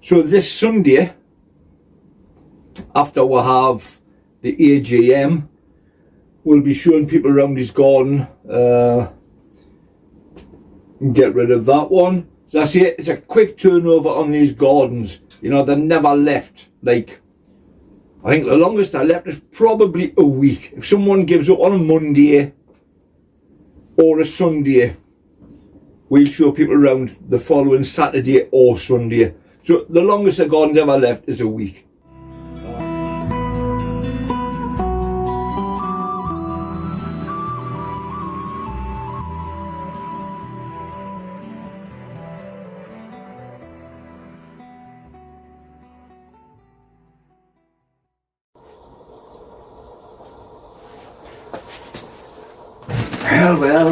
So this Sunday, after we have the AGM, we'll be showing people around his garden and get rid of that one. So I say it's a quick turnover on these gardens. You know, they're never left. Like, I think the longest I left is probably a week. If someone gives up on a Monday or a Sunday, we'll show people around the following Saturday or Sunday. So the longest the garden's ever left is a week.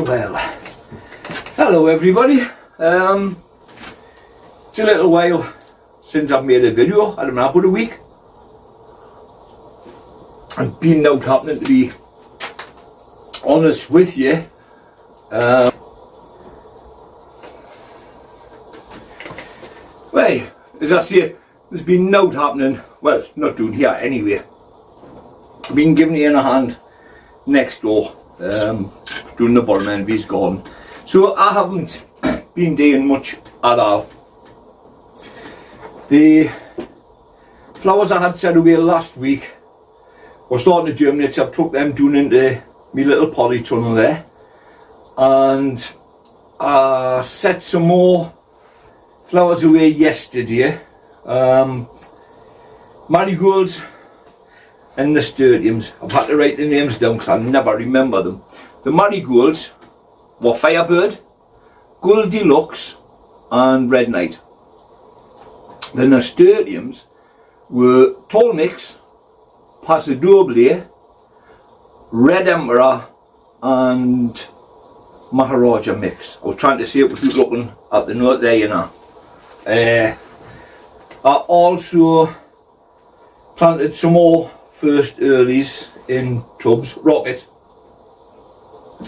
Well. Hello everybody. It's a little while since I've made a video. I don't know, about a week. I've been out happening, to be honest with you. Well, as I say, there's been no happening. Well, not doing here anyway. I've been giving you a hand next door. Doing the bottom end of his garden. So I haven't been doing much at all. The flowers I had set away last week were starting to germinate, so I've took them down into my little polytunnel there, and I set some more flowers away yesterday. Marigolds and nasturtiums. I've had to write the names down because I never remember them. The marigolds were Firebird, Goldilocks and Red Knight. The nasturtiums were Tall Mix, Paso Doble, Red Emperor and Maharaja Mix. I was trying to see it without looking at the note there, you know. I also planted some more first earlies in tubs. Rocket.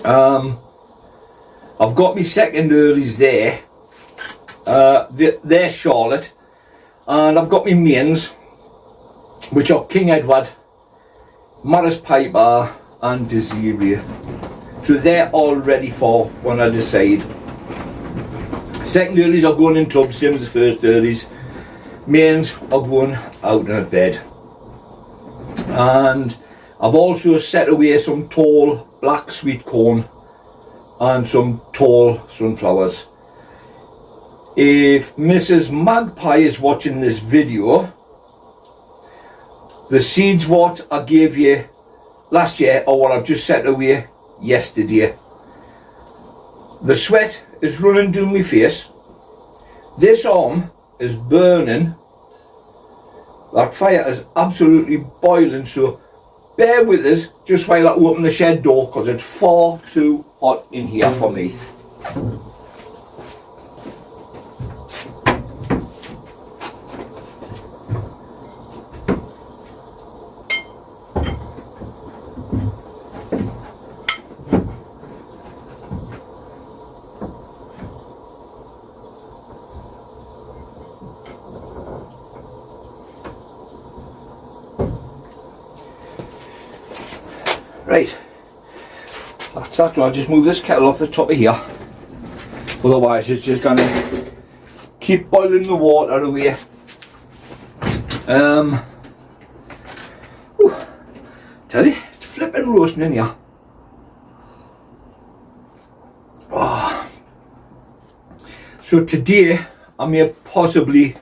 I've got my second earlies there. They're Charlotte, and I've got my mains, which are King Edward, Maris Piper and Desiree. So they're all ready for when I decide. Second earlies are going in tubs, same as the first earlies. Mains are going out in a bed. And I've also set away some tall black sweet corn and some tall sunflowers. If Mrs. Magpie is watching this video, the seeds what I gave you last year are what I've just set away yesterday. The sweat is running down my face. This arm is burning. That fire is absolutely boiling, so bear with us just while I open the shed door because it's far too hot in here for me. Right, that's that. I'll just move this kettle off the top of here, otherwise it's just going to keep boiling the water away. Tell you, it's flipping roasting in here. Oh. So today I may possibly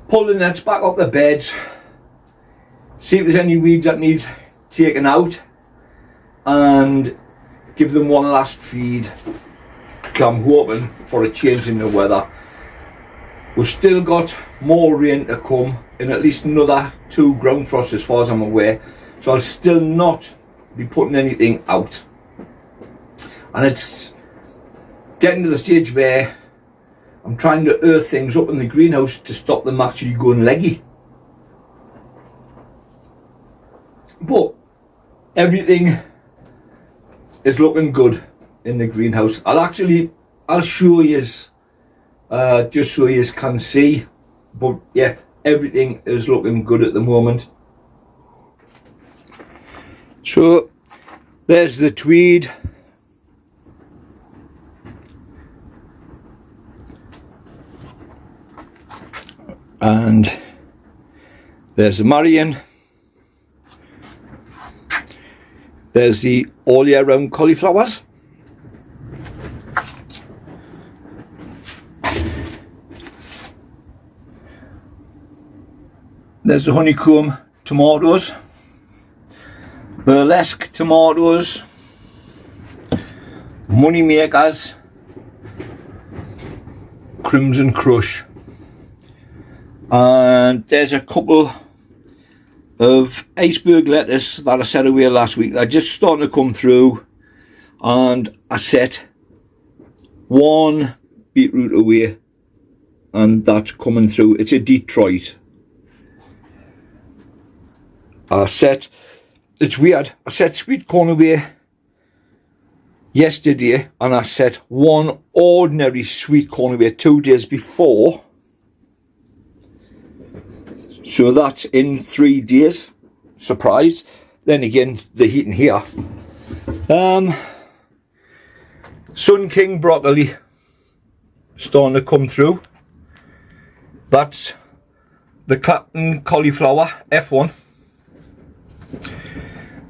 pull the nets back up the beds, see if there's any weeds that need taken out, and give them one last feed. I'm hoping for a change in the weather. We've still got more rain to come, in at least another 2 ground frosts as far as I'm aware, so I'll still not be putting anything out. And it's getting to the stage where I'm trying to earth things up in the greenhouse to stop them actually going leggy. But everything is looking good in the greenhouse. I'll show you, just so you can see. but yeah, everything is looking good at the moment. So there's the tweed. And there's the Marion. There's the all year round cauliflowers. There's the honeycomb tomatoes, burlesque tomatoes, money makers, crimson crush, and there's a couple of iceberg lettuce that I set away last week that are just starting to come through, and I set one beetroot away and that's coming through. It's a Detroit. It's weird, I set sweet corn away yesterday and I set one ordinary sweet corn away 2 days before. So that's in 3 days. Surprised. Then again, the heating here. Sun King broccoli starting to come through. That's the Clapton cauliflower F1.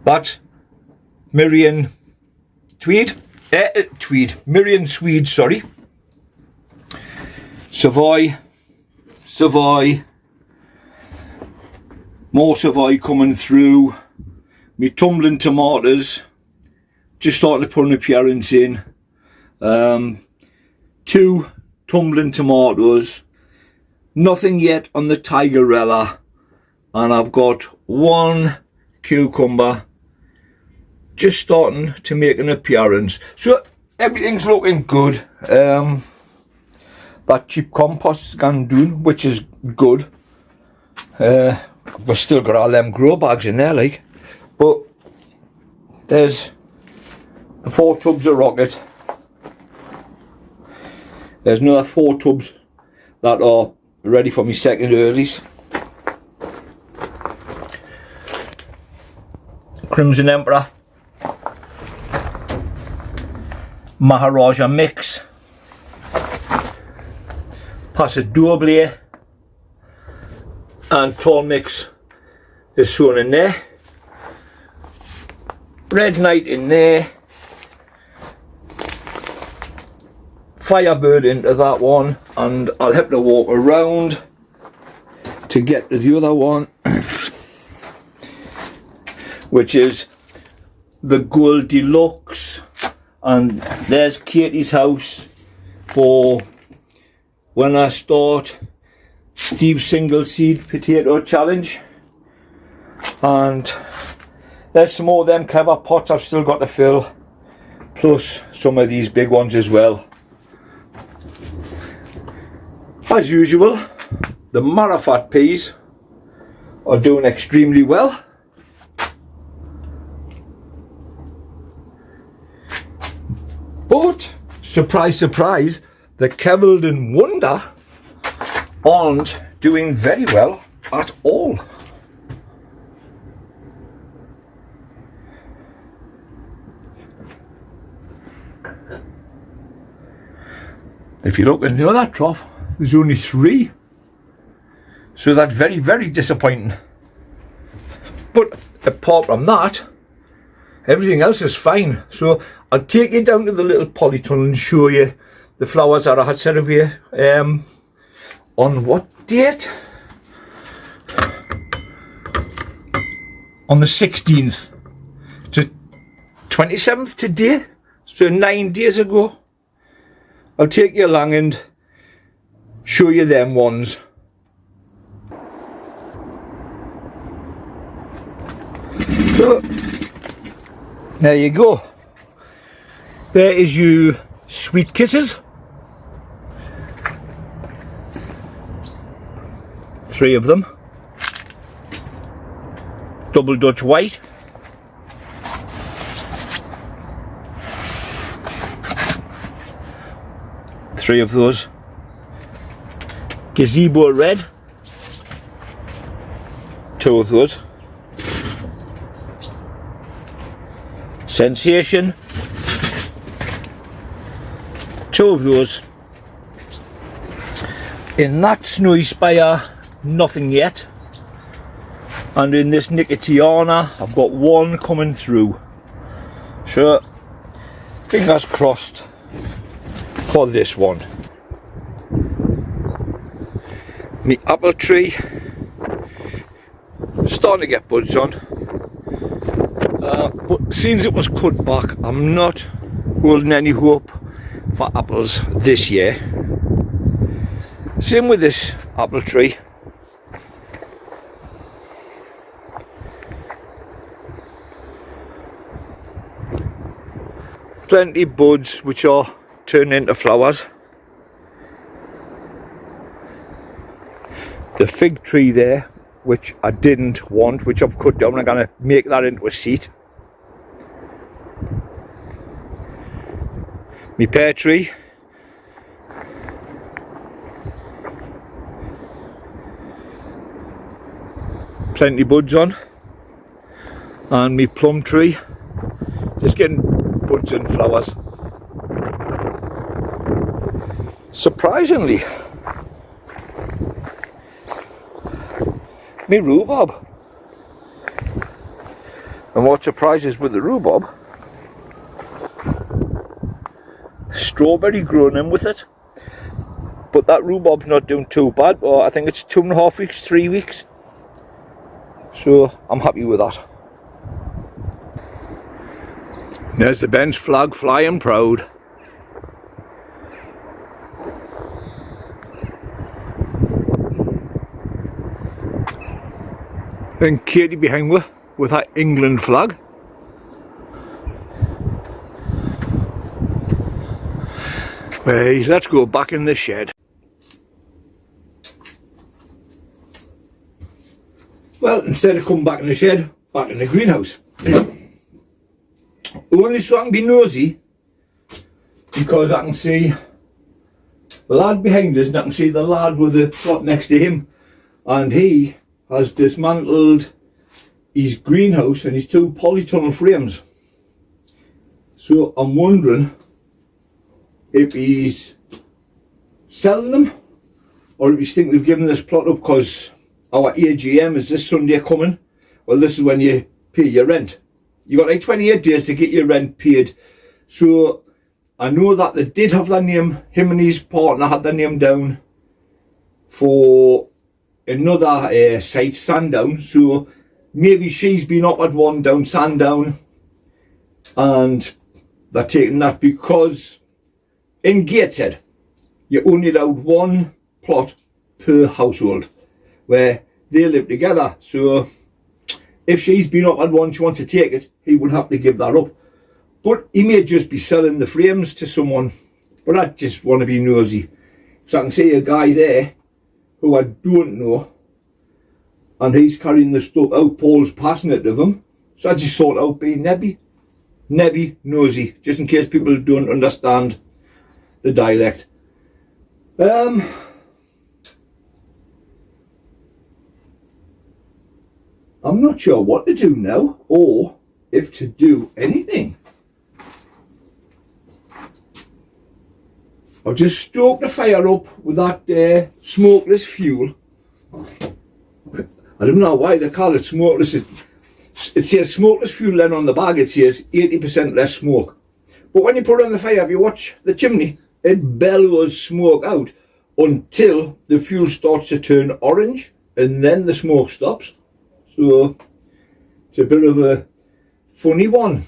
That's Miriam Miriam Swede, sorry. Savoy, more Savoy coming through. Me tumbling tomatoes, just starting to put an appearance in. 2 tumbling tomatoes, nothing yet on the Tigerella, and I've got 1 cucumber just starting to make an appearance. So everything's looking good. That cheap compost is gone down, which is good. We've still got all them grow bags in there, like. But there's the 4 tubs of rocket. There's another 4 tubs that are ready for my second earlies. Crimson Emperor, Maharaja mix, Passadoble, and tall mix is shown in there. Red Knight in there. Firebird into that one, and I'll have to walk around to get to the other one, which is the Gold Deluxe. And there's Katie's house for when I start Steve's single seed potato challenge. And there's some more of them clever pots I've still got to fill, plus some of these big ones as well. As usual, the Marifat peas are doing extremely well. But, surprise, surprise, the Kevildon Wonder aren't doing very well at all. If you look in the other trough, there's only 3. So that's very, very disappointing. But apart from that, everything else is fine. So I'll take you down to the little polytunnel and show you the flowers that I had set away. On what date? On the 16th. So 27th today. So 9 days ago. I'll take you along and show you them ones. So there you go. There is you sweet kisses. 3 of them. Double Dutch white. Three of those. Gazebo red, 2 of those. Sensation, 2 of those. In that Snowy Spire, nothing yet. And in this Nickered, I've got 1 coming through. So, fingers crossed for this one. My apple tree starting to get buds on, but since it was cut back, I'm not holding any hope for apples this year. Same with this apple tree. Plenty buds which are turning into flowers. The fig tree there, which I didn't want, which I've cut down, I'm going to make that into a seat. My pear tree. Plenty buds on. And my plum tree. Just getting buds and flowers. Surprisingly, my rhubarb. And what surprises with the rhubarb, strawberry growing in with it. But that rhubarb's not doing too bad. I think it's 2.5 weeks, 3 weeks. So I'm happy with that. There's the bench flag flying proud. And Katie behind me with that England flag. Hey, let's go back in the shed. Well, instead of coming back in the shed, back in the greenhouse. Only so I can be nosy, because I can see the lad behind us and I can see the lad with the plot next to him, and he has dismantled his greenhouse and his 2 polytunnel frames. So I'm wondering if he's selling them or if he's thinking of giving this plot up, because our AGM is this Sunday coming. Well, this is when you pay your rent. You got like 28 days to get your rent paid. So I know that they did have their name, him and his partner had their name down for another site, Sandown. So maybe she's been offered one down Sandown and they're taking that, because in Gateshead you're only allowed 1 plot per household where they live together. So if she's been offered one, she wants to take it, he would have to give that up. But he may just be selling the frames to someone. But I just want to be nosy. So I can see a guy there who I don't know, and he's carrying the stuff out. Paul's passing it to him. So I just thought out being nebby nosy, just in case people don't understand the dialect. I'm not sure what to do now, or if to do anything. I've just stoked the fire up with that smokeless fuel. I don't know why they call it smokeless. It says smokeless fuel, then on the bag it says 80% less smoke. But when you put it on the fire, if you watch the chimney, it bellows smoke out until the fuel starts to turn orange, and then the smoke stops. So it's a bit of a funny one.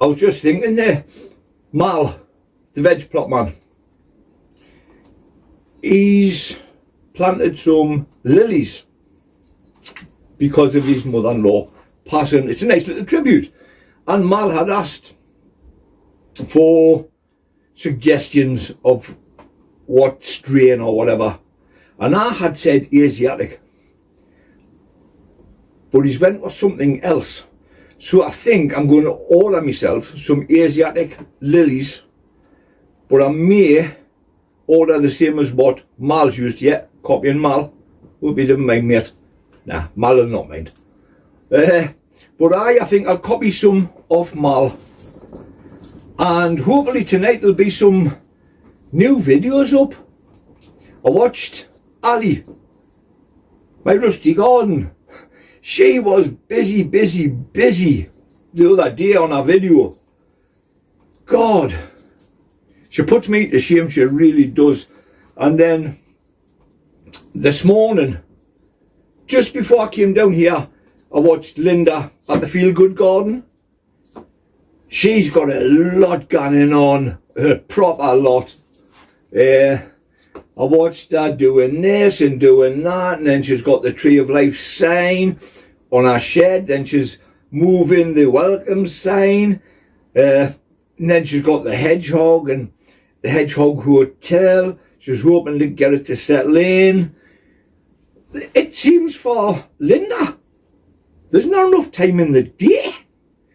I was just thinking there, Mal, the veg plot man, he's planted some lilies because of his mother-in-law passing. It's a nice little tribute. And Mal had asked for suggestions of what strain or whatever. And I had said Asiatic. But he's went with something else. So I think I'm going to order myself some Asiatic lilies. but I may order the same as what Mal's used. Yeah, copying Mal. Hope you didn't mind, mate. Nah, Mal will not mind. But I think I'll copy some off Mal, and hopefully tonight there'll be some new videos up. I watched Ali, my rusty garden. She was busy the other day on a video. God, she puts me to shame, she really does. And then this morning, just before I came down here, I watched Linda at the Feel Good Garden. She's got a lot going on, a proper lot. I watched her doing this and doing that, and then she's got the Tree of Life sign on her shed, then she's moving the welcome sign, and then she's got the hedgehog and the Hedgehog Hotel. She's hoping to get it to settle in. It seems for Linda, there's not enough time in the day.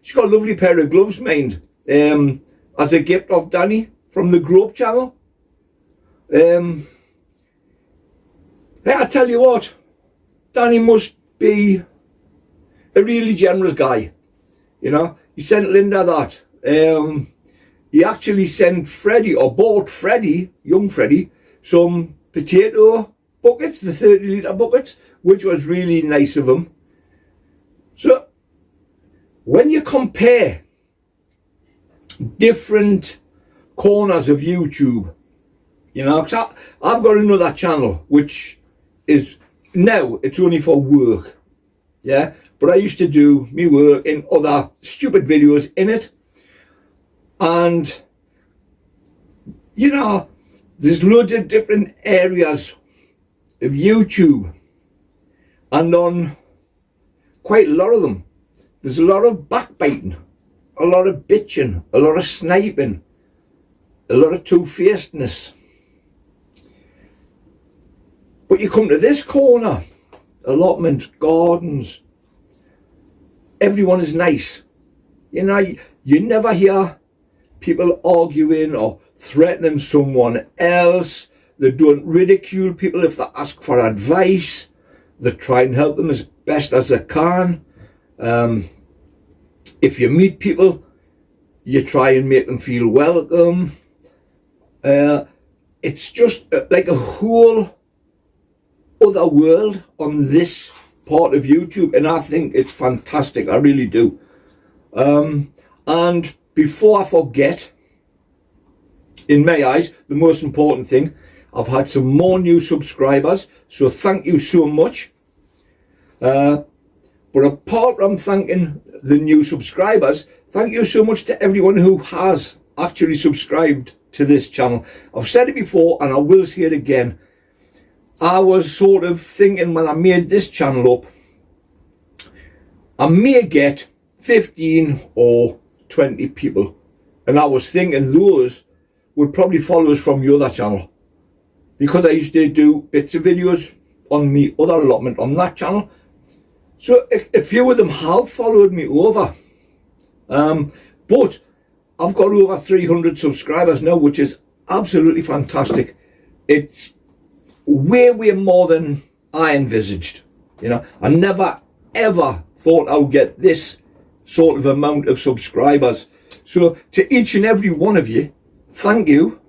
She's got a lovely pair of gloves, mind, as a gift of Danny from the Grope channel. Hey, I tell you what, Danny must be a really generous guy. You know, he sent Linda that. He actually sent Freddie, or bought Freddie, young Freddie, some potato buckets, the 30-litre buckets, which was really nice of him. So, when you compare different corners of YouTube, you know, cause I've got another channel which is, now it's only for work, yeah, but I used to do me work in other stupid videos in it, and you know, there's loads of different areas of YouTube, and on quite a lot of them there's a lot of backbiting, a lot of bitching, a lot of sniping, a lot of two-facedness. But you come to this corner, allotment, gardens, everyone is nice. You know, you never hear people arguing or threatening someone else. They don't ridicule people if they ask for advice. They try and help them as best as they can. If you meet people, you try and make them feel welcome. It's just like a whole other world on this part of YouTube, and I think it's fantastic. I really do. And before I forget, in my eyes, the most important thing, I've had some more new subscribers, so thank you so much. But apart from thanking the new subscribers, thank you so much to everyone who has actually subscribed to this channel. I've said it before and I will say it again. I was sort of thinking when I made this channel up, I may get 15 or 20 people, and I was thinking those would probably follow us from the other channel, because I used to do bits of videos on me other allotment on that channel. So a few of them have followed me over, but I've got over 300 subscribers now, which is absolutely fantastic. It's way more than I envisaged. You know, I never ever thought I would get this sort of amount of subscribers. So to each and every one of you, thank you.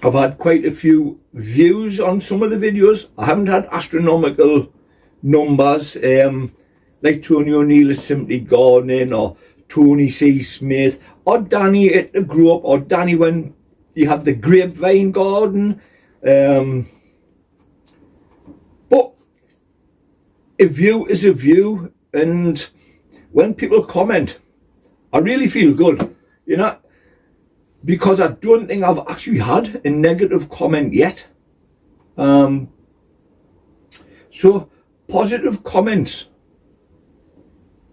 I've had quite a few views on some of the videos. I haven't had astronomical numbers, like Tony O'Neill is Simply Gardening, or Tony C. Smith, or Danny at the Grope, or Danny when you have the Grapevine Garden. But a view is a view, and when people comment, I really feel good, you know, because I don't think I've actually had a negative comment yet. So positive comments,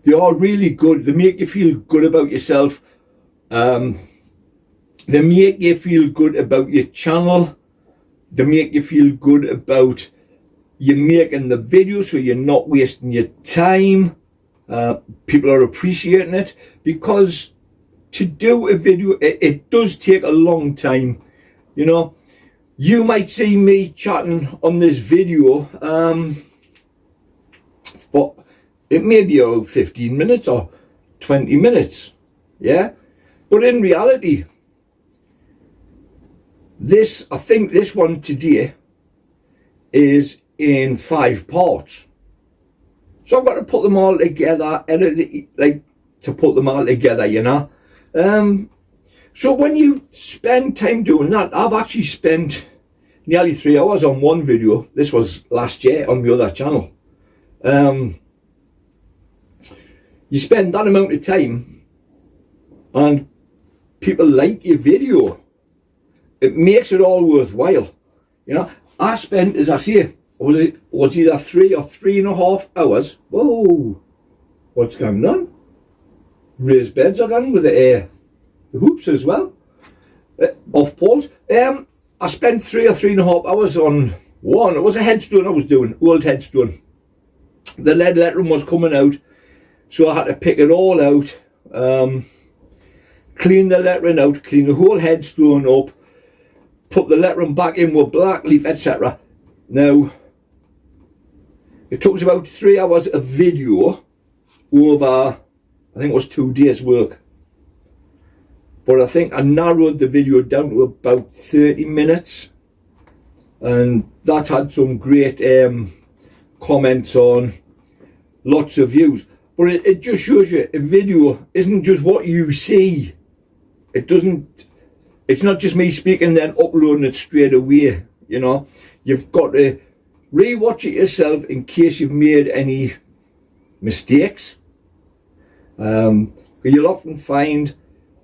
they are really good. They make you feel good about yourself. They make you feel good about your channel. They make you feel good about you making the video, so you're not wasting your time. People are appreciating it, because to do a video, it does take a long time. You know, you might see me chatting on this video, but it may be about 15 minutes or 20 minutes, yeah? But in reality, I think this one today is in 5 parts. So I've got to put them all together, edit it, like, to put them all together, you know? So when you spend time doing that, I've actually spent nearly 3 hours on one video. This was last year on my other channel. You spend that amount of time and people like your video. It makes it all worthwhile. You know, I spent, as I say, was either 3 or 3.5 hours. Whoa, what's going on? Raised beds are going with the hoops as well. Off poles. I spent 3 or 3.5 hours on one. It was a headstone I was doing, old headstone. The lead lettering was coming out, so I had to pick it all out, clean the lettering out, clean the whole headstone up, put the lettering back in with black leaf, etc. Now, it took us about 3 hours of video over, I think it was 2 days work. But I think I narrowed the video down to about 30 minutes. And that had some great comments on, lots of views. But it just shows you a video isn't just what you see. It's not just me speaking then uploading it straight away, you know. You've got to re-watch it yourself in case you've made any mistakes. You'll often find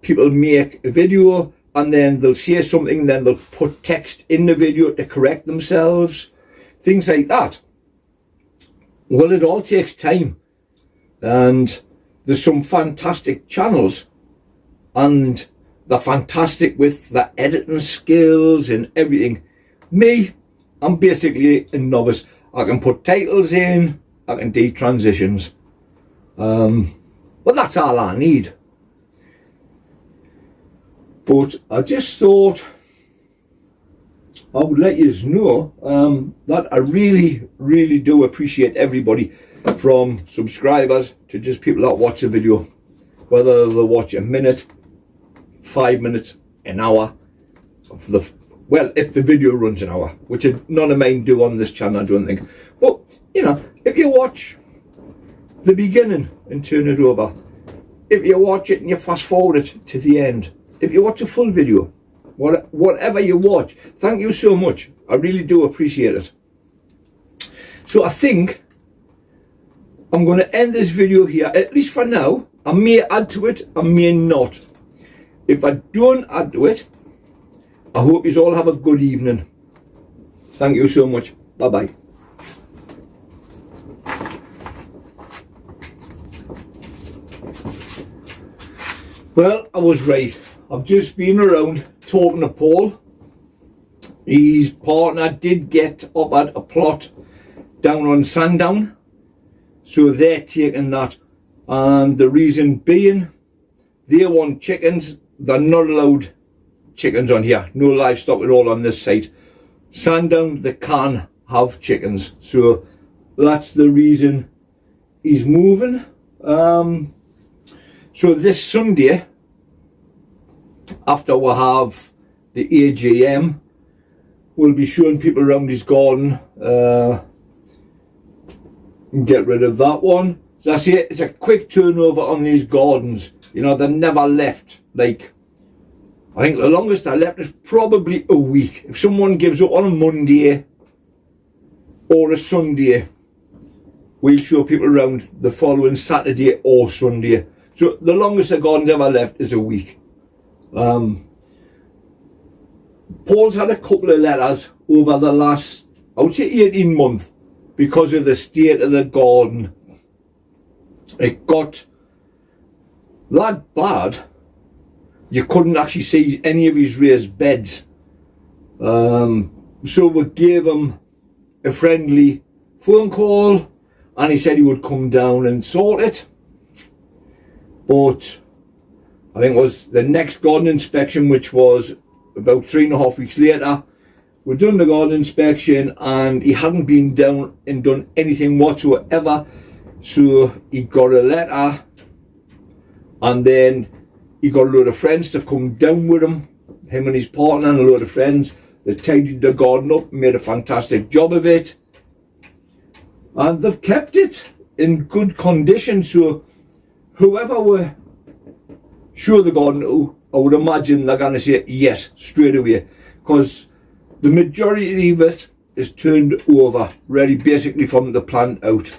people make a video and then they'll say something, then they'll put text in the video to correct themselves, things like that. Well, it all takes time, and there's some fantastic channels and they're fantastic with the editing skills and everything. Me, I'm basically a novice. I can put titles in, I can do transitions, but that's all I need. But I just thought I would let you know that I really do appreciate everybody, from subscribers to just people that watch the video, whether they'll watch a minute, 5 minutes, an hour. Well, if the video runs an hour, which none of mine do on this channel, I don't think. But, you know, if you watch the beginning and turn it over, if you watch it and you fast forward it to the end, if you watch a full video, whatever you watch, thank you so much. I really do appreciate it. So I think I'm going to end this video here, at least for now. I may add to it, I may not. If I don't add to it, I hope you all have a good evening. Thank you so much. Bye-bye. Well, I was right. I've just been around talking to Paul. His partner did get offered a plot down on Sandown, so they're taking that, and the reason being they want chickens. They're not allowed chickens on here, no livestock at all on this site. Sandown, they can have chickens, so that's the reason he's moving. So this Sunday, after we have the AGM, we'll be showing people around his garden, and get rid of that one. So I say it's a quick turnover on these gardens. You know, they're never left. Like, I think the longest I left is probably a week. If someone gives up on a Monday or a Sunday, we'll show people around the following Saturday or Sunday. So the longest the garden's ever left is a week. Paul's had a couple of letters over the last, I would say 18 months, because of the state of the garden. It got that bad, you couldn't actually see any of his raised beds. So we gave him a friendly phone call, and he said he would come down and sort it. But I think it was the next garden inspection, which was about 3.5 weeks later. We'd done the garden inspection and he hadn't been down and done anything whatsoever. So he got a letter, and then he got a load of friends to come down with him and his partner and a load of friends. They tidied the garden up, made a fantastic job of it, and they've kept it in good condition. So whoever we show the garden to, I would imagine they're going to say yes straight away, because the majority of it is turned over, ready basically from the plant out.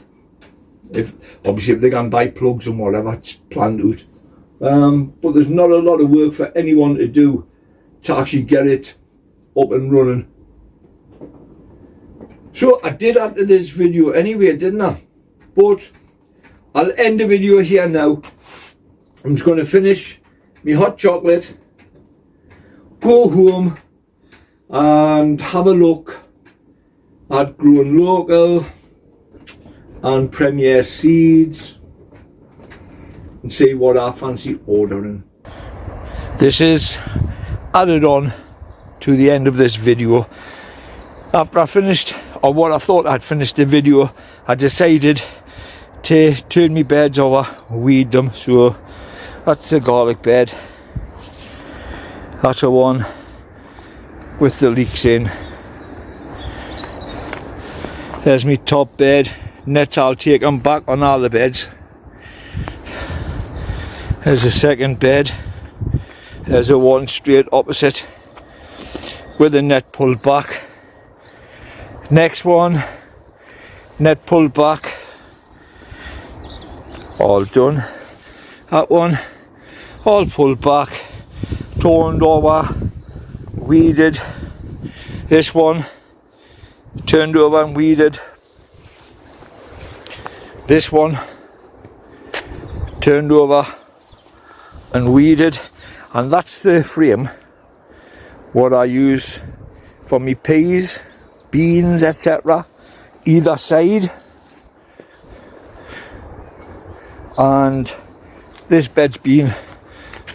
Obviously if they can buy plugs and whatever, it's plant out. But there's not a lot of work for anyone to do to actually get it up and running. So I did add to this video anyway, didn't I? But I'll end the video here now. I'm just going to finish my hot chocolate, go home and have a look at Growing Local and Premier Seeds and see what I fancy ordering. This is added on to the end of this video. After I finished, or what I thought I'd finished the video, I decided to turn my beds over, weed them. So that's the garlic bed, that's the one with the leeks in. There's my top bed. Next I'll take them back on all the beds. There's the second bed. There's the one straight opposite with the net pulled back. Next one, net pulled back, all done. That one, all pulled back, turned over, weeded. This one, turned over and weeded. This one, turned over and weeded. And that's the frame what I use for me peas, beans, etc. either side. And this bed's been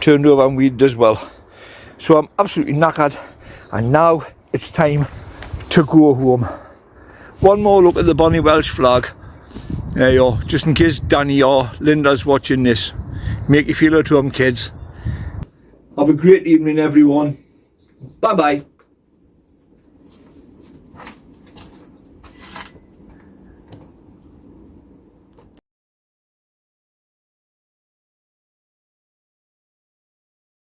turned over and weeded as well. So I'm absolutely knackered, and now it's time to go home. One more look at the Bonnie Welsh flag. There you are, just in case Danny or Linda's watching this. Make you feel at home, kids. Have a great evening, everyone. Bye bye.